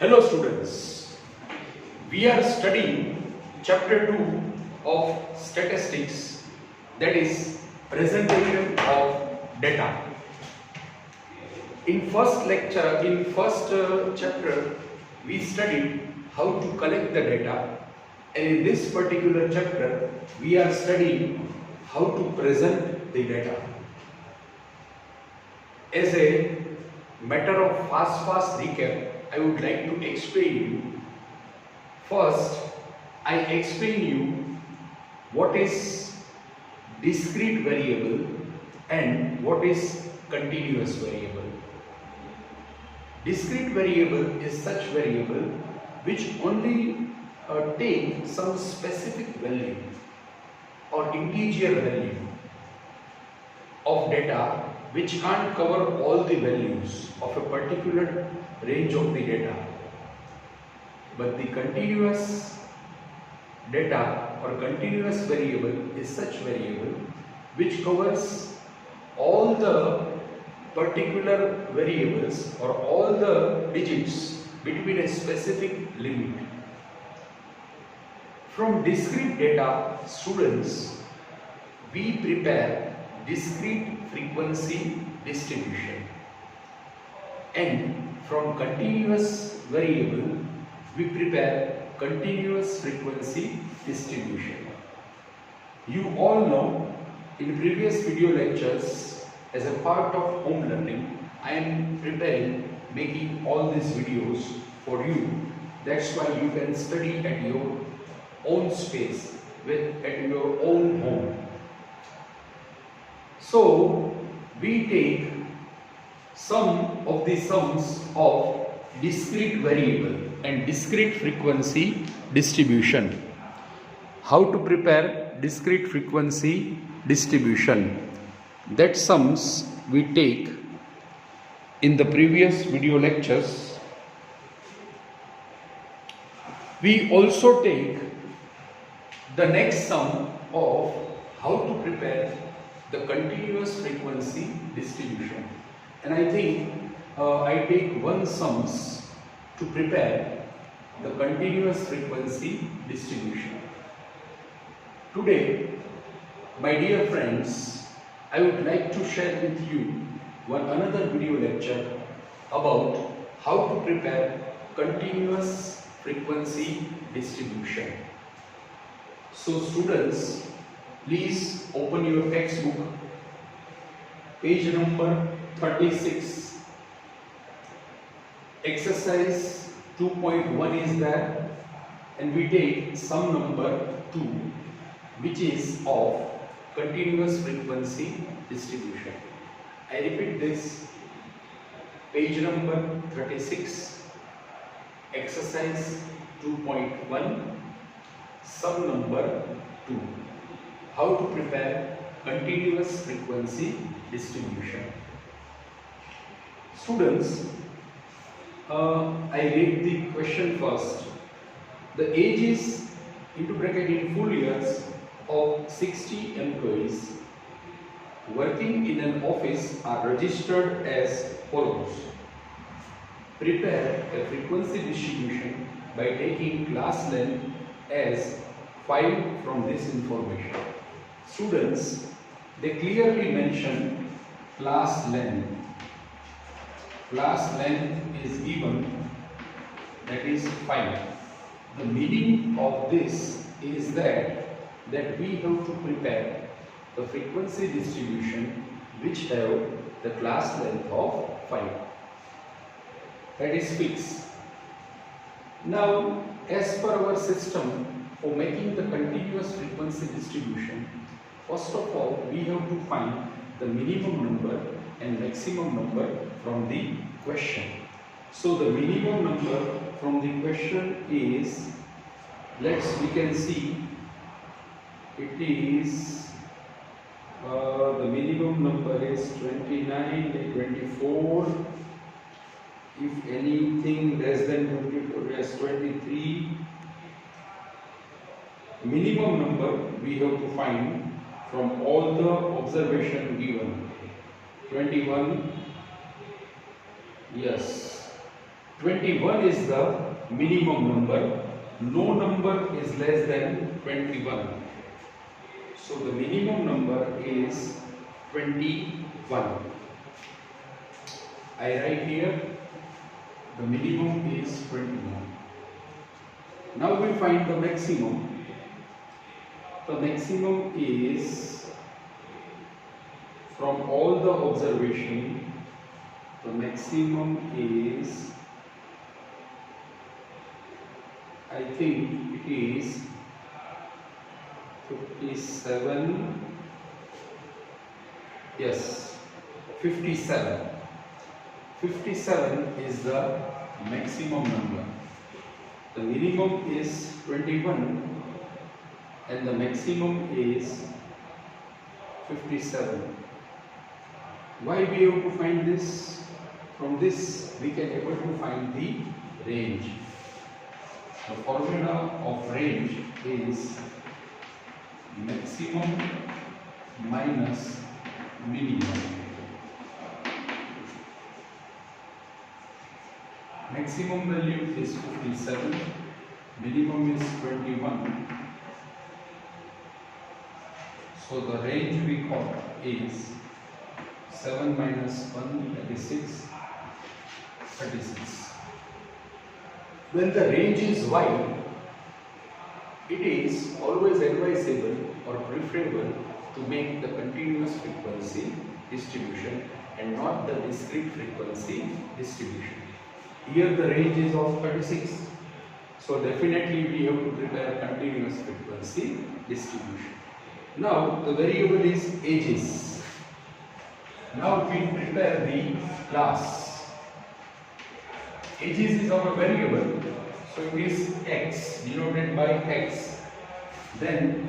Hello students, we are studying chapter 2 of statistics, that is presentation of data. In first chapter we studied how to collect the data, and in this particular chapter we are studying how to present the data. As a matter of fast recap, I would like to explain you. First, I explain you what is discrete variable and what is continuous variable. Discrete variable is such variable which only take some specific value or integer value of data which can't cover all the values of a particular range of the data. But the continuous data or continuous variable is such variable which covers all the particular variables or all the digits between a specific limit. From discrete data, students, we prepare discrete frequency distribution, and from continuous variable we prepare continuous frequency distribution. You all know, in previous video lectures, as a part of home learning, I am making all these videos for you. That's why you can study at your own space, at your own home. So we take some of the sums of discrete variable and discrete frequency distribution. How to prepare discrete frequency distribution? That sums we take in the previous video lectures. We also take the next sum of how to prepare the continuous frequency distribution, and I think I take one sums to prepare the continuous frequency distribution. Today, my dear friends, I would like to share with you another video lecture about how to prepare continuous frequency distribution. So students, please open your textbook, page number 36. Exercise 2.1 is there, and we take sum number 2, which is of continuous frequency distribution. I repeat this, page number 36, exercise 2.1, sum number 2. How to prepare continuous frequency distribution. Students, I read the question first. The age is into bracket in full years of 60 employees working in an office are registered as follows. Prepare a frequency distribution by taking class length as 5 from this information. Students, they clearly mention class length. Class length is given, that is 5. The meaning of this is that we have to prepare the frequency distribution which have the class length of 5. That is fixed. Now, as per our system, for making the continuous frequency distribution, first of all, we have to find the minimum number and maximum number from the question. So the minimum number from the question is, we can see it is the minimum number is 29 and 24. If anything less than 24, yes, 23. Minimum number we have to find from all the observation given. 21, yes, 21 is the minimum number. No number is less than 21. So the minimum number is 21. I write here the minimum is 21. Now we find the maximum. The maximum is from all the observation. The maximum is, I think it is 57. Yes, 57. 57 is the maximum number. The minimum is 21 and the maximum is 57. Why we have to find this? From this we can able to find the range. The formula of range is maximum minus minimum. Maximum value is 57, minimum is 21. So the range we got is 7 minus 1, that is 6, 36. When the range is wide, it is always advisable or preferable to make the continuous frequency distribution and not the discrete frequency distribution. Here the range is of 36, so definitely we have to prepare continuous frequency distribution. Now the variable is ages. Now we prepare the class. Ages is our variable, so it is x, denoted by x. Then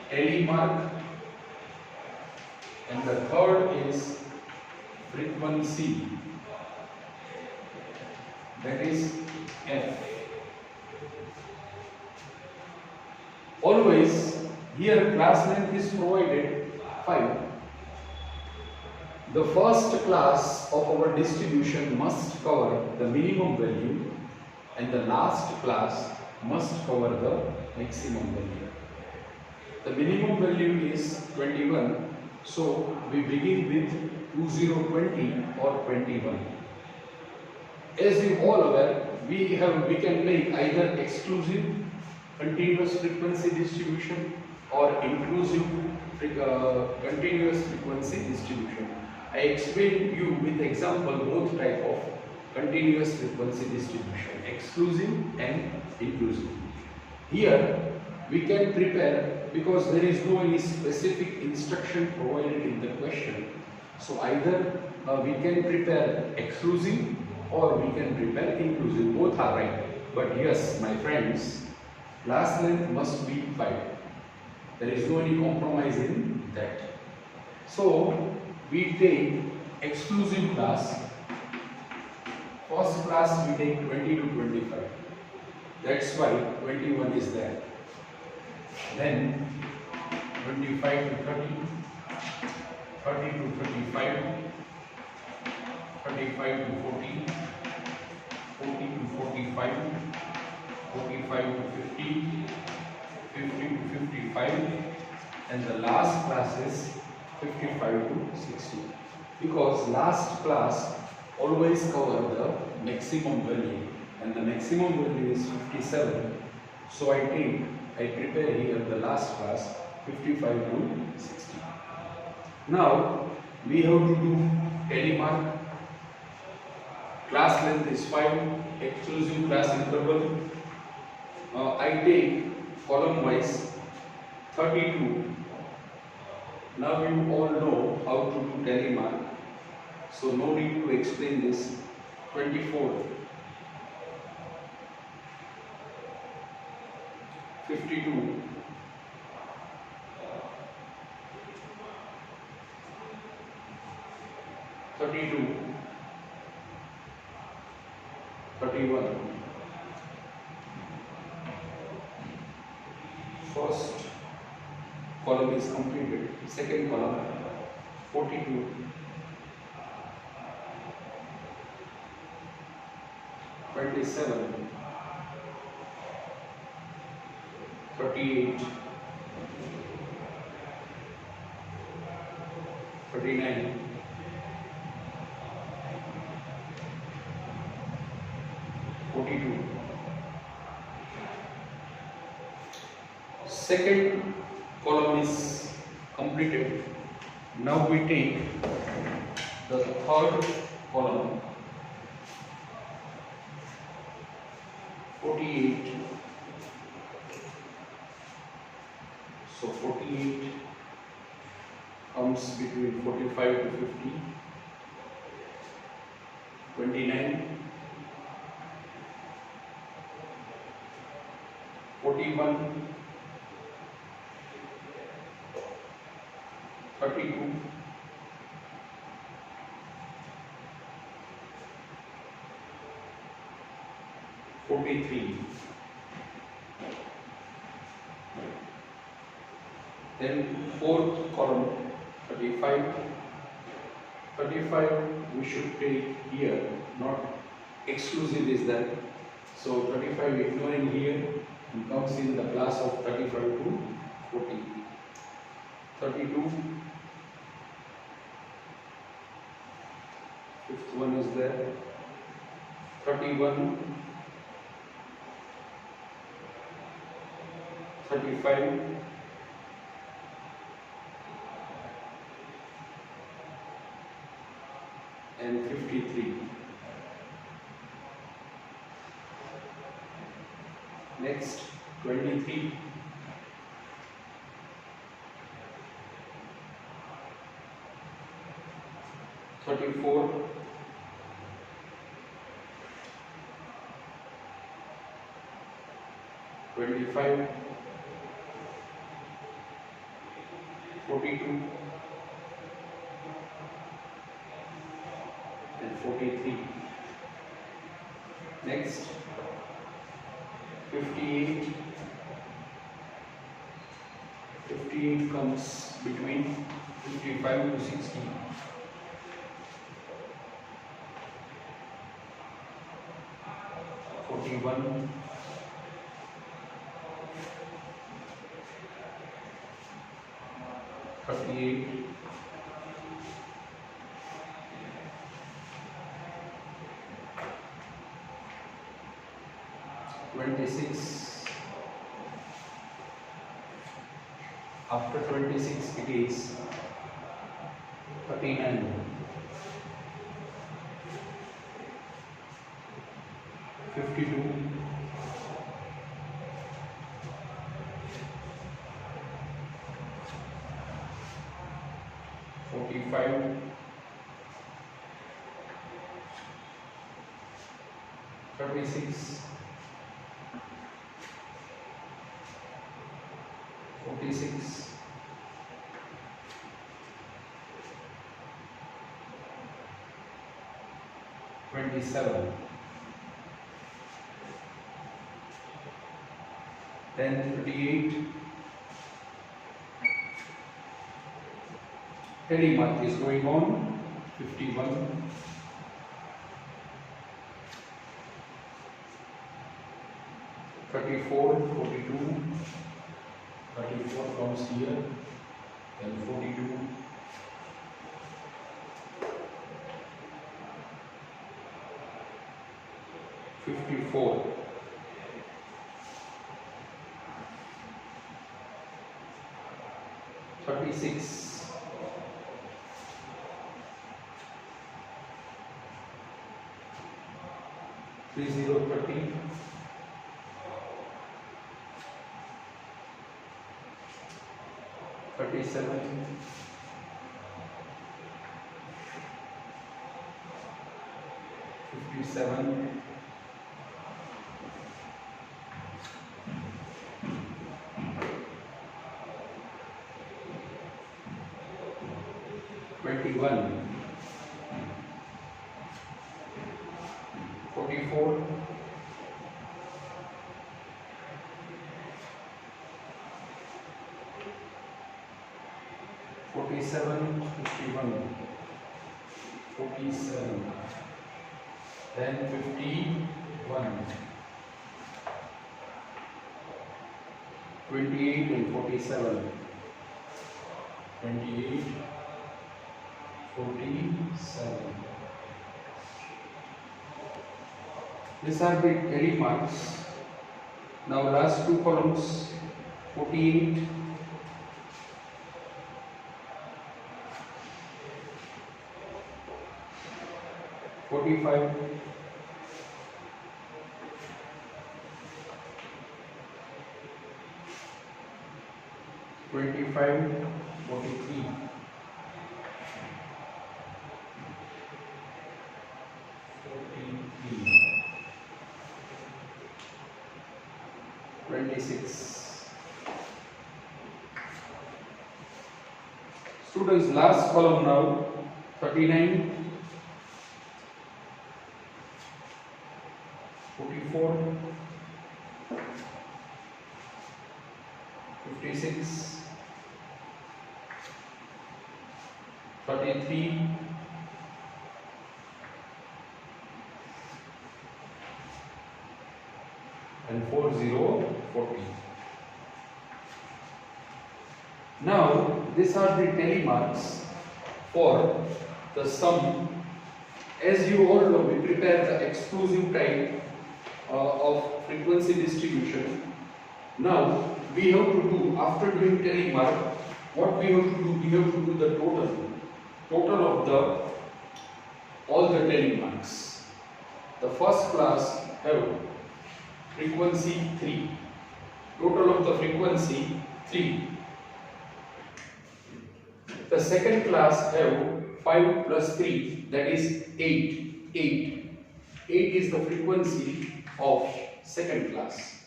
tally mark, and the third is frequency, that is f. Always here class length is provided 5. The first class of our distribution must cover the minimum value and the last class must cover the maximum value. The minimum value is 21, so we begin with 2020 or 21. As you all aware, we can make either exclusive continuous frequency distribution or inclusive continuous frequency distribution. I explained you with example both type of continuous frequency distribution, exclusive and inclusive. Here we can prepare, because there is no any specific instruction provided in the question. So either we can prepare exclusive or we can prepare inclusive. Both are right. But yes, my friends, class length must be 5. There is no any compromise in that. So we take exclusive class. First class we take 20 to 25. That's why 21 is there. Then 25 to 30, 30 to 35, 35 to 40, 40 to 45, 45 to 50, 50 to 55, and the last class is 55 to 60. Because last class always cover the maximum value, and the maximum value is 57. So I prepare here the last class 55 to 60. Now we have to do tally mark. Class length is 5, exclusive class interval. I take column wise 32. Now you all know how to do tally mark, so no need to explain this. 24, 52, 32, 31. First column is completed. Second column 42, 27, 38, 39, 42. Second column is completed. Now we take the third column, 48. So 48 comes between 45 to 50, 29, 41, 32, 43. Then fourth column, 35. 35 we should take here, not exclusive is that. So 35 ignoring here and comes in the class of 35 to 40. 32. Fifth one is there. 31. 35. And 53. Next, 23. 34. 25. 42. And 43. Next, 58. 58 comes between 55 to 60. 41. 38. 26. After 26 it is 39. 52. 45. 36. 46. 27. Then 38. Telemark is going on. 51. 34, 42. 34 comes here. Then 42. 54. 36. 30. 37. 57. 21. 44. 47. 51. 47. Then 51. 1, 28 and 47. 28, 47. These are the daily marks. Now last two columns, 48, 45, 25, 43, 26. Students, last column now, 39, 44, 56, 33, and 40, 40. Now, these are the tally marks for the sum. As you all know, we prepare the exclusive type of frequency distribution. Now, we have to do, after doing tally mark, what we have to do? We have to do the total of all the tally marks. The first class have frequency 3. Total of the frequency 3. The second class have 5 plus 3, that is 8. 8 is the frequency of second class.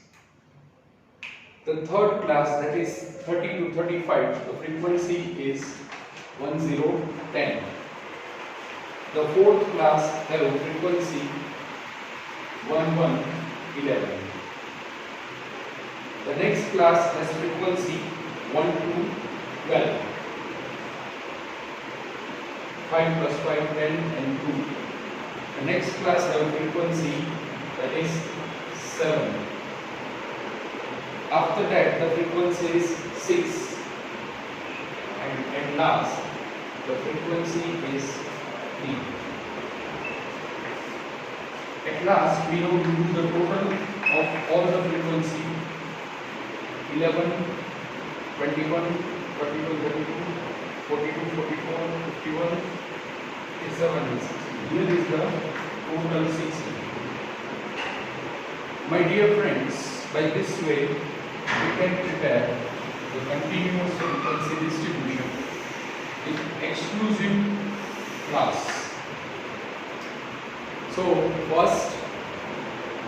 The third class, that is 30 to 35, the frequency is 1010. The fourth class have frequency 1111. The next class has frequency 1 to 12. 5 plus 5, 10 and 2. The next class have frequency, that is 7. After that the frequency is 6. And at last the frequency is 3. At last we have to do the total of all the frequency 11, 21, 32, 32, 42, 44, 51, 57 and 60. Here is the total 60. My dear friends, by this way we can prepare the continuous frequency distribution with exclusive class. So first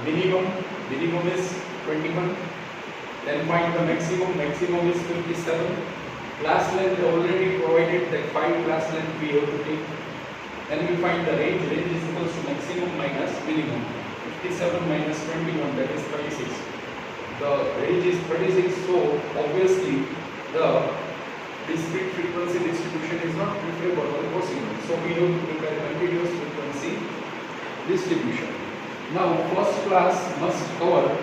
minimum is 21, then find the maximum is 57. Class length already provided that 5 class length we have to take. Then we find the range is equals to maximum minus minimum. 57 minus 21, that is 36. The range is 36, so obviously the discrete frequency distribution is not preferable or possible. So we have to prepare continuous frequency distribution. Now first class must cover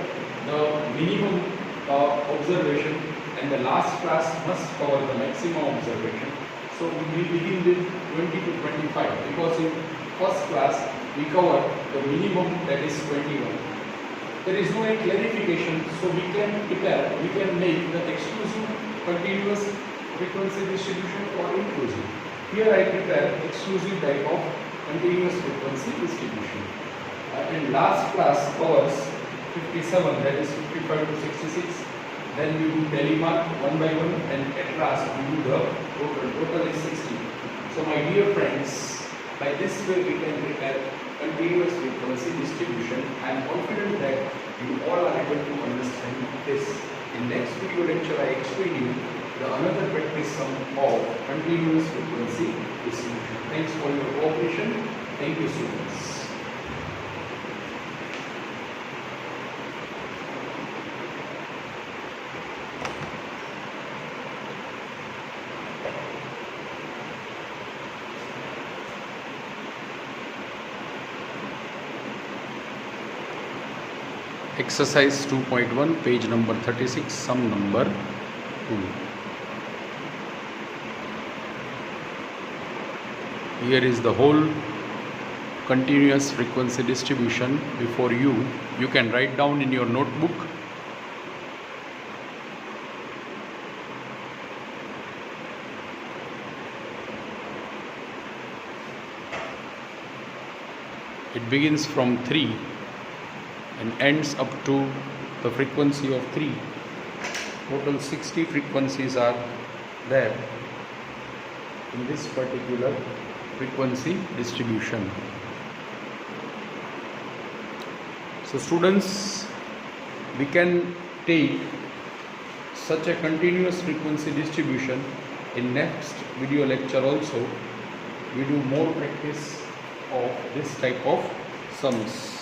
the minimum observation and the last class must cover the maximum observation. So we will begin with 20 to 25 because in first class we cover the minimum, that is 21. There is no clarification, so we can make the exclusive continuous frequency distribution or inclusive. Here I prepare exclusive type of continuous frequency distribution. And last class covers 57, that is 55 to 66. Then we do tally mark one by one, and at last we do the total is 60. So my dear friends, by this way we can prepare continuous frequency distribution. I am confident that you all are able to understand this. In next video lecture I explain you the another practice sum of continuous frequency distribution. Thanks for your cooperation. Thank you students. Exercise 2.1, page number 36, sum number 2. Here is the whole continuous frequency distribution before you. You can write down in your notebook. It begins from 3 and ends up to the frequency of 3. Total 60 frequencies are there in this particular frequency distribution. So students, we can take such a continuous frequency distribution in next video lecture also. We do more practice of this type of sums.